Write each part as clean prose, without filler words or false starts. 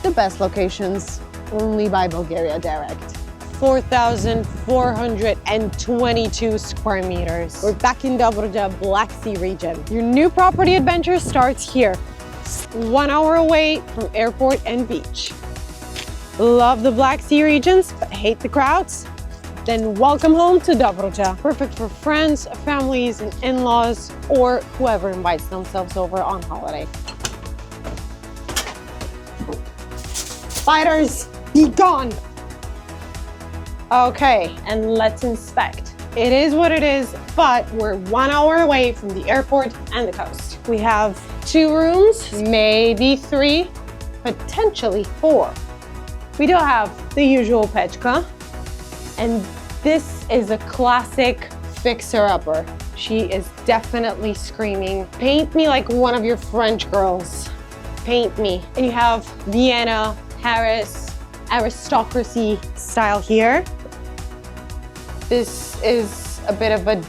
the best locations only by Bulgaria.direct. 4,422 square meters. We're back in Dobrich, Black Sea region. Your new property adventure starts here. 1 hour away from airport and beach. Love the Black Sea regions, but hate the crowds? Then welcome home to Dobrich. Perfect for friends, families, and in-laws, or whoever invites themselves over on holiday. Spiders, be gone! Okay, and let's inspect. It is what it is, but we're 1 hour away from the airport and the coast. We have 2 rooms, maybe 3, potentially 4. We do have the usual pechka, and this is a classic fixer-upper. She is definitely screaming, paint me like one of your French girls. Paint me. And you have Vienna, Paris, aristocracy style here. This is a bit of a...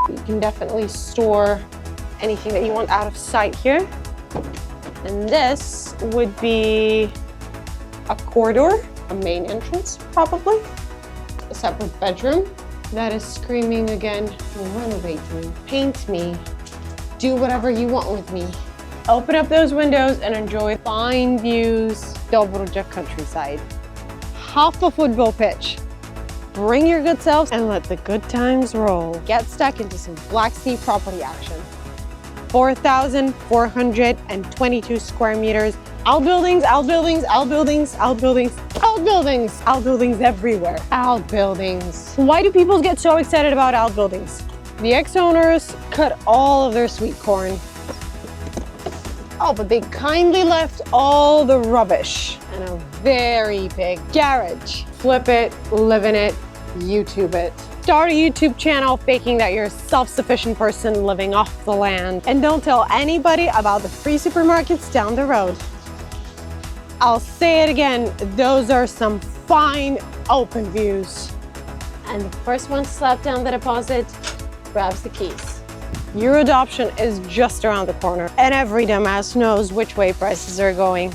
You can definitely store anything that you want out of sight here. And this would be a corridor, a main entrance, probably. A separate bedroom that is screaming again, renovate me, paint me, do whatever you want with me. Open up those windows and enjoy fine views, Dobrich countryside. Half a football pitch. Bring your good selves and let the good times roll. Get stuck into some Black Sea property action. 4,422 square meters. Outbuildings, outbuildings, outbuildings, outbuildings, outbuildings, outbuildings everywhere. Outbuildings. Why do people get so excited about outbuildings? The ex-owners cut all of their sweet corn. Oh, but they kindly left all the rubbish and a very big garage. Flip it, live in it, YouTube it. Start a YouTube channel faking that you're a self-sufficient person living off the land. And don't tell anybody about the free supermarkets down the road. I'll say it again, those are some fine open views. And the first one to slap down the deposit grabs the keys. Your adoption is just around the corner, and every dumbass knows which way prices are going.